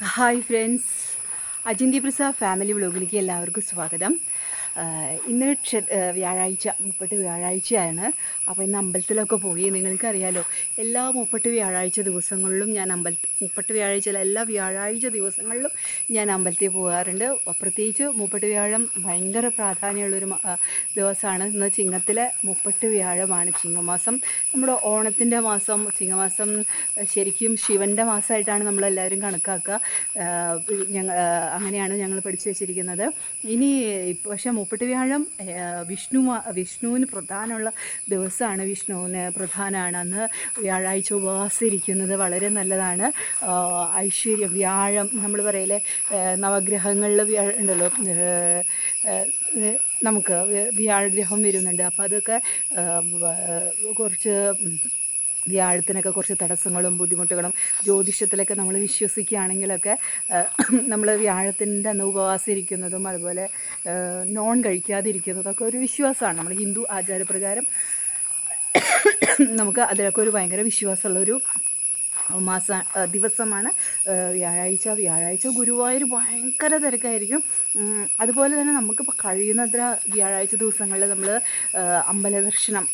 Hi friends, അജിന്തി Prasad family വ്ലോഗിലേക്ക് എല്ലാവർക്കും സ്വാഗതം. ഇന്ന് വ്യാഴാഴ്ച, മുപ്പട്ട് വ്യാഴാഴ്ചയാണ്. അപ്പോൾ ഇന്ന് അമ്പലത്തിലൊക്കെ പോയി. നിങ്ങൾക്കറിയാലോ, എല്ലാ മുപ്പട്ട് വ്യാഴാഴ്ച ദിവസങ്ങളിലും ഞാൻ മുപ്പട്ട് വ്യാഴാഴ്ച എല്ലാ വ്യാഴാഴ്ച ദിവസങ്ങളിലും ഞാൻ അമ്പലത്തിൽ പോകാറുണ്ട്. പ്രത്യേകിച്ച് മുപ്പട്ട് വ്യാഴം ഭയങ്കര പ്രാധാന്യമുള്ളൊരു ദിവസമാണ്. ഇന്ന് ചിങ്ങത്തിലെ മുപ്പട്ട് വ്യാഴമാണ്. ചിങ്ങമാസം നമ്മുടെ ഓണത്തിൻ്റെ മാസം. ചിങ്ങമാസം ശരിക്കും ശിവൻ്റെ മാസമായിട്ടാണ് നമ്മളെല്ലാവരും കണക്കാക്കുക. അങ്ങനെയാണ് ഞങ്ങൾ പഠിച്ചു വച്ചിരിക്കുന്നത്. ഇനി പക്ഷേ മുപ്പട്ട് വ്യാഴം വിഷ്ണുവിന് പ്രധാനമുള്ള ദിവസമാണ്. വിഷ്ണുവിന് പ്രധാനമാണ്. അന്ന് വ്യാഴാഴ്ച ഉപവാസം ഇരിക്കുന്നത് വളരെ നല്ലതാണ്. ഐശ്വര്യം, വ്യാഴം നമ്മൾ പറയലേ, നവഗ്രഹങ്ങളിൽ ഉണ്ടല്ലോ, നമുക്ക് വ്യാഴഗ്രഹം വരുന്നുണ്ട്. അപ്പോൾ അതൊക്കെ കുറച്ച് വ്യാഴത്തിനൊക്കെ കുറച്ച് തടസ്സങ്ങളും ബുദ്ധിമുട്ടുകളും, ജ്യോതിഷത്തിലൊക്കെ നമ്മൾ വിശ്വസിക്കുകയാണെങ്കിലൊക്കെ നമ്മൾ വ്യാഴത്തിൻ്റെ അന്ന് ഉപവാസം ഇരിക്കുന്നതും അതുപോലെ നോൺ കഴിക്കാതിരിക്കുന്നതൊക്കെ ഒരു വിശ്വാസമാണ്. നമ്മൾ ഹിന്ദു ആചാരപ്രകാരം നമുക്ക് അതിലൊക്കെ ഒരു ഭയങ്കര വിശ്വാസമുള്ളൊരു ദിവസമാണ് വ്യാഴാഴ്ച. ഗുരുവായൂർ ഭയങ്കര തിരക്കായിരിക്കും. അതുപോലെ തന്നെ നമുക്കിപ്പോൾ കഴിയുന്നത്ര വ്യാഴാഴ്ച ദിവസങ്ങളിൽ നമ്മൾ അമ്പല ദർശനം,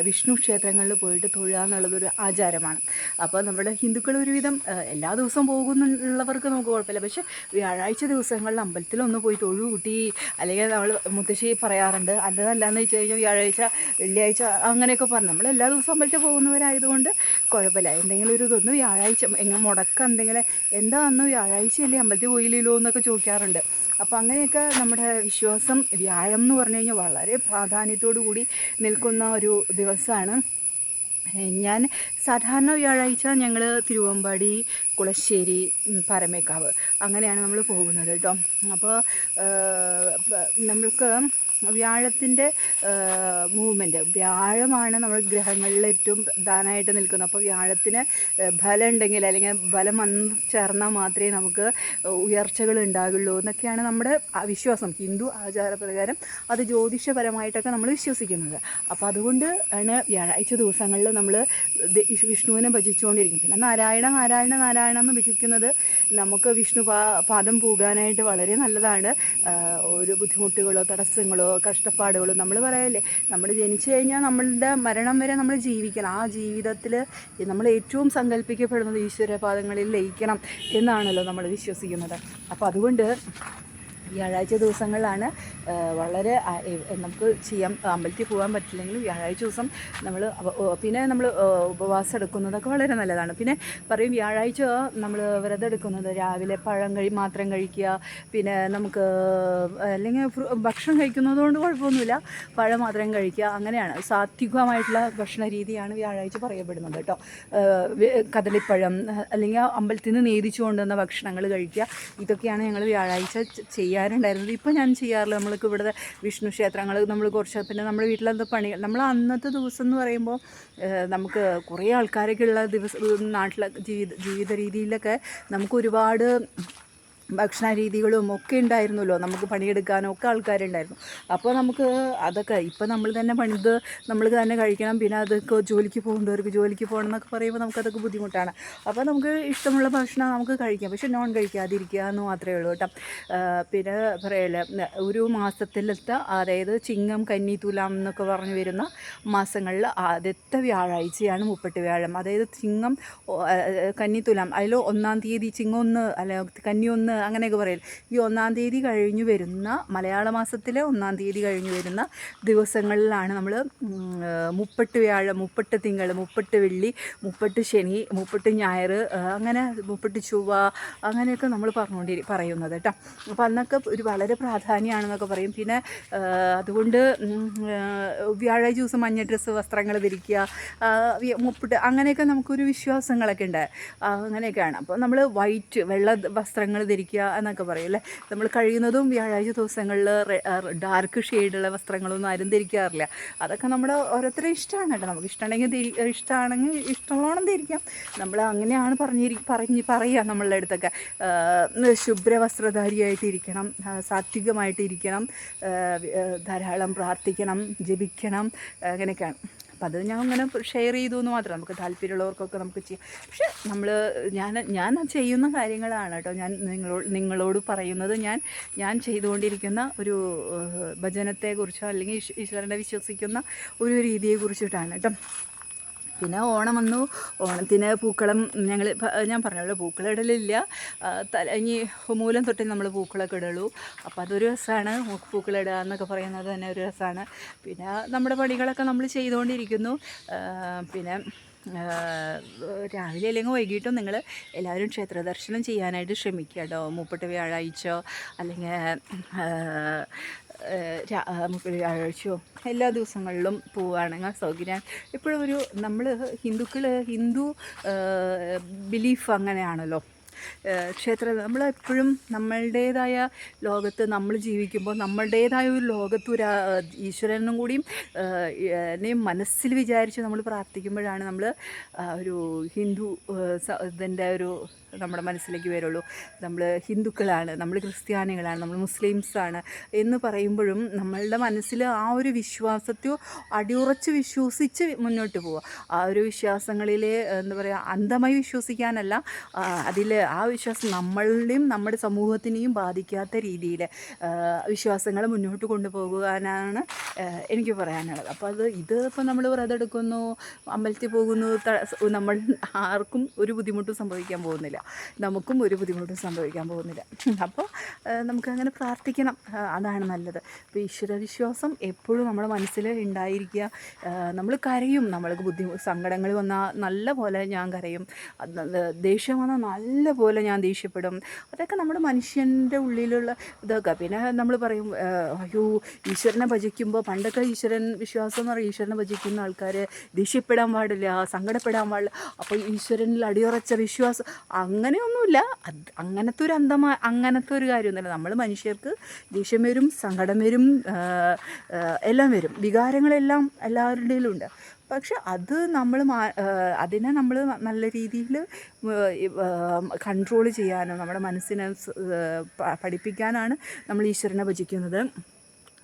വിഷ്ണു ക്ഷേത്രങ്ങളിൽ പോയിട്ട് തൊഴുക എന്നുള്ളതൊരു ആചാരമാണ്. അപ്പോൾ നമ്മുടെ ഹിന്ദുക്കൾ ഒരുവിധം എല്ലാ ദിവസവും പോകുന്നുള്ളവർക്ക് നമുക്ക് കുഴപ്പമില്ല. പക്ഷേ വ്യാഴാഴ്ച ദിവസങ്ങളിൽ അമ്പലത്തിലൊന്ന് പോയി തൊഴു കൂട്ടി, അല്ലെങ്കിൽ നമ്മൾ മുത്തശ്ശി പറയാറുണ്ട്, അല്ലതല്ലാന്ന് വെച്ച് കഴിഞ്ഞാൽ വ്യാഴാഴ്ച വെള്ളിയാഴ്ച അങ്ങനെയൊക്കെ പറഞ്ഞു നമ്മൾ എല്ലാ ദിവസവും അമ്പലത്തിൽ പോകുന്നവരായതുകൊണ്ട് കുഴപ്പമില്ല. എന്തെങ്കിലും ഒരു ഇതൊന്ന് വ്യാഴാഴ്ച എങ്ങനെ മുടക്കം എന്തെങ്കിലും എന്താ അന്ന് വ്യാഴാഴ്ചയല്ലേ അമ്പലത്തിൽ പോയില്ലല്ലോ എന്നൊക്കെ ചോദിക്കാറുണ്ട്. അപ്പോൾ അങ്ങനെയൊക്കെ നമ്മുടെ വിശ്വാസം. വ്യാഴം എന്ന് പറഞ്ഞു കഴിഞ്ഞാൽ വളരെ പ്രാധാന്യത്തോടു കൂടി നിൽക്കുന്ന ഒരു ദിവസമാണ്. ഞാൻ സാധാരണ വ്യാഴാഴ്ച ഞങ്ങൾ തിരുവമ്പാടി, കുളശ്ശേരി, പരമേക്കാവ് അങ്ങനെയാണ് നമ്മൾ പോകുന്നത് കേട്ടോ. അപ്പോൾ നമ്മൾക്ക് വ്യാഴത്തിൻ്റെ മൂവ്മെൻറ്റ്, വ്യാഴമാണ് നമ്മൾ ഗ്രഹങ്ങളിൽ ഏറ്റവും പ്രധാനമായിട്ട് നിൽക്കുന്നത്. അപ്പോൾ വ്യാഴത്തിന് ബലം ഉണ്ടെങ്കിൽ, അല്ലെങ്കിൽ ബലം വന്ന് ചേർന്നാൽ മാത്രമേ നമുക്ക് ഉയർച്ചകൾ ഉണ്ടാകുള്ളൂ എന്നൊക്കെയാണ് നമ്മുടെ വിശ്വാസം. ഹിന്ദു ആചാരപ്രകാരം അത് ജ്യോതിഷപരമായിട്ടൊക്കെ നമ്മൾ വിശ്വസിക്കുന്നത്. അപ്പോൾ അതുകൊണ്ട് ആണ് വ്യാഴാഴ്ച ദിവസങ്ങളിൽ നമ്മൾ വിഷ്ണുവിനെ ഭജിച്ചുകൊണ്ടിരിക്കും. പിന്നെ നാരായണ എന്ന് ഭജിക്കുന്നത് നമുക്ക് വിഷ്ണു പാദം പോകാനായിട്ട് വളരെ നല്ലതാണ്. ഒരു ബുദ്ധിമുട്ടുകളോ തടസ്സങ്ങളോ കഷ്ടപ്പാടുകളും, നമ്മൾ പറയല്ലേ, നമ്മൾ ജനിച്ചു കഴിഞ്ഞാൽ നമ്മളുടെ മരണം വരെ നമ്മൾ ജീവിക്കണം. ആ ജീവിതത്തിൽ നമ്മൾ ഏറ്റവും സങ്കല്പിക്കപ്പെടുന്നത് ഈശ്വരപാദങ്ങളിൽ ലയിക്കണം എന്നാണല്ലോ നമ്മൾ വിശ്വസിക്കുന്നത്. അപ്പോൾ അതുകൊണ്ട് വ്യാഴാഴ്ച ദിവസങ്ങളിലാണ് വളരെ നമുക്ക് ചെയ്യാൻ, അമ്പലത്തിൽ പോകാൻ പറ്റില്ലെങ്കിലും വ്യാഴാഴ്ച ദിവസം പിന്നെ നമ്മൾ ഉപവാസം എടുക്കുന്നതൊക്കെ വളരെ നല്ലതാണ്. പിന്നെ പറയും വ്യാഴാഴ്ച നമ്മൾ വ്രതം എടുക്കുന്നത് രാവിലെ പഴം മാത്രം കഴിക്കുക, പിന്നെ നമുക്ക് അല്ലെങ്കിൽ ഭക്ഷണം കഴിക്കുന്നതുകൊണ്ട് കുഴപ്പമൊന്നുമില്ല, പഴം മാത്രം കഴിക്കുക, അങ്ങനെയാണ് സാത്വികമായിട്ടുള്ള ഭക്ഷണ രീതിയാണ് വ്യാഴാഴ്ച പറയപ്പെടുന്നത് കേട്ടോ. കദളിപ്പഴം അല്ലെങ്കിൽ അമ്പലത്തിൽ നിന്ന് നേദിച്ചു കൊണ്ടുവന്ന ഭക്ഷണങ്ങൾ കഴിക്കുക, ഇതൊക്കെയാണ് ഞങ്ങൾ വ്യാഴാഴ്ച ചെയ്യാറുണ്ടായിരുന്നത്. ഇപ്പോൾ ഞാൻ ചെയ്യാറില്ല. നമ്മൾക്ക് ഇവിടുത്തെ വിഷ്ണു ക്ഷേത്രങ്ങൾ നമ്മൾ കുറച്ച്, പിന്നെ നമ്മുടെ വീട്ടിലെന്താ പണി, നമ്മൾ അന്നത്തെ ദിവസം എന്ന് പറയുമ്പോൾ നമുക്ക് കുറേ ആൾക്കാരൊക്കെ ഉള്ള നാട്ടിലെ ജീവിത രീതിയിലൊക്കെ നമുക്ക് ഒരുപാട് ഭക്ഷണ രീതികളും ഒക്കെ ഉണ്ടായിരുന്നല്ലോ. നമുക്ക് പണിയെടുക്കാനും ഒക്കെ ആൾക്കാരുണ്ടായിരുന്നു. അപ്പോൾ നമുക്ക് അതൊക്കെ ഇപ്പം നമ്മൾ തന്നെ പണിത് നമ്മൾ തന്നെ കഴിക്കണം. പിന്നെ അതൊക്കെ ജോലിക്ക് പോകേണ്ടവർക്ക് ജോലിക്ക് പോകണം എന്നൊക്കെ പറയുമ്പോൾ നമുക്കതൊക്കെ ബുദ്ധിമുട്ടാണ്. അപ്പോൾ നമുക്ക് ഇഷ്ടമുള്ള ഭക്ഷണം നമുക്ക് കഴിക്കാം, പക്ഷെ നോൺ കഴിക്കാതിരിക്കുക എന്ന് മാത്രമേ ഉള്ളൂ കേട്ടോ. പിന്നെ പറയല്ലേ, ഒരു മാസത്തിലത്തെ, അതായത് ചിങ്ങം, കന്നി, തുലാം എന്നൊക്കെ പറഞ്ഞു വരുന്ന മാസങ്ങളിൽ ആദ്യത്തെ വ്യാഴാഴ്ചയാണ് മുപ്പട്ട് വ്യാഴം. അതായത് ചിങ്ങം, കന്നി, തുലാം, അതിൽ 1-ാം തീയതി ചിങ്ങം 1 അല്ല കന്നി 1 അങ്ങനെയൊക്കെ പറയും. ഈ 1-ാം തീയതി കഴിഞ്ഞു വരുന്ന മലയാള മാസത്തിലെ 1-ാം തീയതി കഴിഞ്ഞു വരുന്ന ദിവസങ്ങളിലാണ് നമ്മൾ മുപ്പട്ട് വ്യാഴം, മുപ്പട്ട് തിങ്കൾ, മുപ്പട്ട് വെള്ളി, മുപ്പട്ട് ശനി, മുപ്പട്ട് ഞായർ, അങ്ങനെ മുപ്പട്ട് ചൊവ്വ അങ്ങനെയൊക്കെ നമ്മൾ പറയുന്നത് കേട്ടോ. അപ്പോൾ അന്നൊക്കെ ഒരു വളരെ പ്രാധാന്യമാണെന്നൊക്കെ പറയും. പിന്നെ അതുകൊണ്ട് വ്യാഴാഴ്ച ദിവസം മഞ്ഞ ഡ്രസ്സ്, വസ്ത്രങ്ങൾ ധരിക്കുക, മുപ്പട്ട് അങ്ങനെയൊക്കെ നമുക്കൊരു വിശ്വാസങ്ങളൊക്കെ ഉണ്ട്. അങ്ങനെയൊക്കെയാണ്. അപ്പോൾ നമ്മൾ വെള്ള വസ്ത്രങ്ങൾ ധരിക്കുക എന്നൊക്കെ പറയും അല്ലേ. നമ്മൾ കഴിയുന്നതും വ്യാഴാഴ്ച ദിവസങ്ങളിൽ ഡാർക്ക് ഷെയ്ഡുള്ള വസ്ത്രങ്ങളൊന്നും ആരും ധരിക്കാറില്ല. അതൊക്കെ നമ്മുടെ ഓരോരുത്തരുടെ ഇഷ്ടമാണ് കേട്ടോ. നമുക്ക് ഇഷ്ടമാണെങ്കിൽ ഇഷ്ടമുള്ളോണം ധരിക്കാം. നമ്മൾ അങ്ങനെയാണ് പറയുക നമ്മളുടെ അടുത്തൊക്കെ. ശുഭ്രവസ്ത്രധാരിയായിട്ടിരിക്കണം, സാത്വികമായിട്ടിരിക്കണം, ധാരാളം പ്രാർത്ഥിക്കണം, ജപിക്കണം, അങ്ങനെയൊക്കെയാണ്. അപ്പം അത് ഞാൻ അങ്ങനെ ഷെയർ ചെയ്തു എന്ന് മാത്രം. നമുക്ക് താല്പര്യമുള്ളവർക്കൊക്കെ നമുക്ക് ചെയ്യാം. പക്ഷെ ഞാൻ ചെയ്യുന്ന കാര്യങ്ങളാണ് കേട്ടോ ഞാൻ നിങ്ങളോട് പറയുന്നത്. ഞാൻ ചെയ്തുകൊണ്ടിരിക്കുന്ന ഒരു ഭജനത്തെക്കുറിച്ചോ അല്ലെങ്കിൽ ഈശ്വരനെ വിശ്വസിക്കുന്ന ഒരു രീതിയെക്കുറിച്ചിട്ടാണ് കേട്ടോ. പിന്നെ ഓണം വന്നു. ഓണത്തിന് പൂക്കളം ഞാൻ പറഞ്ഞല്ലോ പൂക്കളം ഇടലില്ല. ഇനി മൂലം തൊട്ടേ നമ്മൾ പൂക്കളമൊക്കെ ഇടുള്ളൂ. അപ്പോൾ അതൊരു രസമാണ്. പൂക്കളം ഇടുക എന്നൊക്കെ പറയുന്നത് തന്നെ ഒരു രസമാണ്. പിന്നെ നമ്മുടെ പണികളൊക്കെ നമ്മൾ ചെയ്തുകൊണ്ടിരിക്കുന്നു. പിന്നെ രാവിലെ അല്ലെങ്കിൽ വൈകിട്ടും നിങ്ങൾ എല്ലാവരും ക്ഷേത്ര ദർശനം ചെയ്യാനായിട്ട് ശ്രമിക്കുക കേട്ടോ. മുപ്പട്ട് വ്യാഴാഴ്ചയോ അല്ലെങ്കിൽ മുപ്പത് വ്യാഴാഴ്ചയോ എല്ലാ ദിവസങ്ങളിലും പോവുകയാണെങ്കിൽ സൗകര്യം. എപ്പോഴും നമ്മൾ ഹിന്ദു ബിലീഫ് അങ്ങനെയാണല്ലോ. നമ്മളെപ്പോഴും നമ്മളുടേതായ ലോകത്ത് നമ്മൾ ജീവിക്കുമ്പോൾ നമ്മളുടേതായ ഒരു ലോകത്ത് ഈശ്വരനും കൂടിയും മനസ്സിൽ വിചാരിച്ച് നമ്മൾ പ്രാർത്ഥിക്കുമ്പോഴാണ് നമ്മൾ ഒരു ഹിന്ദു ഇതിൻ്റെ നമ്മുടെ മനസ്സിലേക്ക് വരുള്ളൂ. നമ്മൾ ഹിന്ദുക്കളാണ്, നമ്മൾ ക്രിസ്ത്യാനികളാണ്, നമ്മൾ മുസ്ലിംസാണ് എന്ന് പറയുമ്പോഴും നമ്മളുടെ മനസ്സിൽ ആ ഒരു വിശ്വാസത്തെ അടിയുറച്ച് വിശ്വസിച്ച് മുന്നോട്ട് പോവുക. ആ ഒരു വിശ്വാസങ്ങളിൽ എന്താ പറയുക, അന്ധമായി വിശ്വസിക്കാനല്ല, അതിൽ ആ വിശ്വാസം നമ്മളുടെയും നമ്മുടെ സമൂഹത്തിനെയും ബാധിക്കാത്ത രീതിയിൽ വിശ്വാസങ്ങൾ മുന്നോട്ട് കൊണ്ടുപോകാനാണ് എനിക്ക് പറയാനുള്ളത്. അപ്പോൾ ഇതിപ്പോൾ നമ്മൾ വ്രതം എടുക്കുന്നു, അമ്പലത്തിൽ പോകുന്നു, നമ്മൾ ആർക്കും ഒരു ബുദ്ധിമുട്ടും സംഭവിക്കാൻ പോകുന്നില്ല, നമുക്കും ഒരു ബുദ്ധിമുട്ടും സംഭവിക്കാൻ പോകുന്നില്ല. അപ്പോൾ നമുക്കങ്ങനെ പ്രാർത്ഥിക്കണം, അതാണ് നല്ലത്. അപ്പോൾ ഈശ്വരവിശ്വാസം എപ്പോഴും നമ്മുടെ മനസ്സിൽ ഉണ്ടായിരിക്കുക. നമ്മൾ കരയും, നമ്മൾക്ക് സങ്കടങ്ങൾ വന്നാൽ നല്ല പോലെ ഞാൻ കരയും, ദേഷ്യം വന്നാൽ നല്ല പോലെ ഞാൻ ദേഷ്യപ്പെടും. അതൊക്കെ നമ്മുടെ മനുഷ്യൻ്റെ ഉള്ളിലുള്ള ഇതൊക്കെ. പിന്നെ നമ്മൾ പറയും അയ്യോ ഈശ്വരനെ ഭജിക്കുമ്പോൾ, പണ്ടൊക്കെ ഈശ്വരൻ വിശ്വാസം എന്ന് പറയുക ഈശ്വരനെ ഭജിക്കുന്ന ആൾക്കാർ ദേഷ്യപ്പെടാൻ പാടില്ല, സങ്കടപ്പെടാൻ പാടില്ല. അപ്പോൾ ഈശ്വരനിൽ അടിയുറച്ച വിശ്വാസം അങ്ങനെയൊന്നുമില്ല. അങ്ങനത്തെ ഒരു കാര്യമൊന്നുമില്ല. നമ്മൾ മനുഷ്യർക്ക് ദേഷ്യം വരും, സങ്കടം വരും, എല്ലാം വരും, വികാരങ്ങളെല്ലാം എല്ലാവരുടെയിലും ഉണ്ട്. പക്ഷെ അതിനെ നമ്മൾ നല്ല രീതിയിൽ കൺട്രോൾ ചെയ്യാനോ നമ്മുടെ മനസ്സിനെ പഠിപ്പിക്കാനാണ് നമ്മൾ ഈശ്വരനെ ഭജിക്കുന്നത്.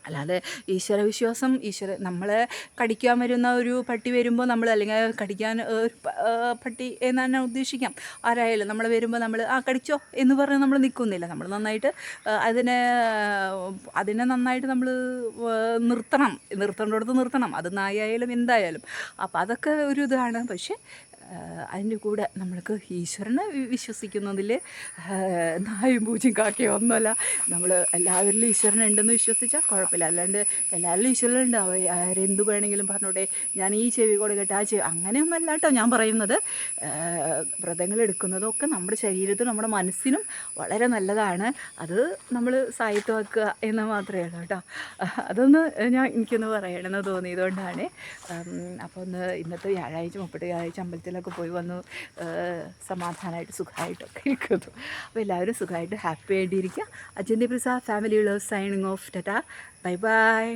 അല്ലാതെ ഈശ്വരവിശ്വാസം നമ്മളെ കടിക്കാൻ വരുന്ന ഒരു പട്ടി വരുമ്പോൾ നമ്മൾ, അല്ലെങ്കിൽ കടിക്കാൻ പട്ടി എന്ന് തന്നെ ഉദ്ദേശിക്കാം, ആരായാലും നമ്മൾ വരുമ്പോൾ നമ്മൾ കടിച്ചോ എന്ന് പറഞ്ഞ് നമ്മൾ നിൽക്കുന്നില്ല. നമ്മൾ നന്നായിട്ട് അതിനെ നന്നായിട്ട് നമ്മൾ നിർത്തേണ്ടടുത്ത് നിർത്തണം. അത് നായായാലും എന്തായാലും. അപ്പോൾ അതൊക്കെ ഒരു ഇതാണ്. പക്ഷേ അതിൻ്റെ കൂടെ നമ്മൾക്ക് ഈശ്വരനെ വിശ്വസിക്കുന്നതിൽ നായും പൂച്ചയും കാക്കയോ ഒന്നുമല്ല. നമ്മൾ എല്ലാവരിലും ഈശ്വരനുണ്ടെന്ന് വിശ്വസിച്ചാൽ കുഴപ്പമില്ല. അല്ലാണ്ട് എല്ലാവരിലും ഈശ്വരനുണ്ട്, ആരെന്തു വേണമെങ്കിലും പറഞ്ഞോട്ടെ, ഞാൻ ഈ ചെവി കൂടെ കേട്ട് ആ ചെവി, അങ്ങനെയൊന്നുമല്ല കേട്ടോ ഞാൻ പറയുന്നത്. വ്രതങ്ങൾ എടുക്കുന്നതൊക്കെ നമ്മുടെ ശരീരത്തിനും നമ്മുടെ മനസ്സിനും വളരെ നല്ലതാണ്. അത് നമ്മൾ സായിത്വമാക്കുക എന്ന് മാത്രമേ ഉള്ളൂ കേട്ടോ. അതൊന്ന് എനിക്കൊന്ന് പറയണമെന്ന് തോന്നിയതുകൊണ്ടാണ്. അപ്പോൾ ഇന്നത്തെ വ്യാഴാഴ്ച 30 വ്യാഴാഴ്ച അമ്പലത്തിൽ പോയി വന്നു, സമാധാനമായിട്ട് സുഖമായിട്ടൊക്കെ ഇരിക്കുന്നു. അപ്പോൾ എല്ലാവരും സുഖമായിട്ട് ഹാപ്പി ആയിട്ടിരിക്കുക. Ajanthi Prasad family love signing off. Tata, bye by.